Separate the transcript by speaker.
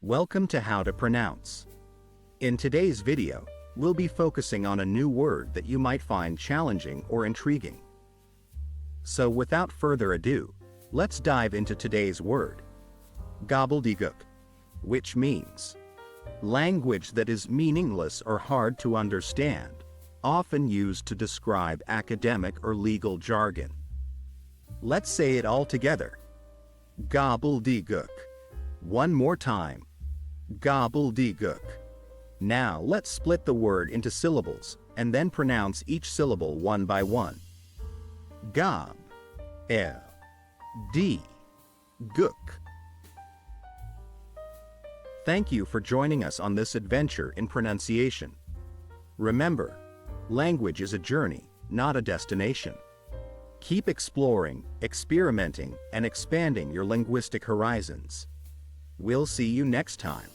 Speaker 1: Welcome to How to Pronounce. In today's video, we'll be focusing on a new word that you might find challenging or intriguing. So without further ado, let's dive into today's word. Gobbledygook, which means language that is meaningless or hard to understand, often used to describe academic or legal jargon. Let's say it all together. Gobbledygook. One more time. Gobbledygook. Now let's split the word into syllables and then pronounce each syllable one by one. Gob, L, D, gook. Thank you for joining us on this adventure in pronunciation. Remember, language is a journey, not a destination. Keep exploring, experimenting, and expanding your linguistic horizons. We'll see you next time.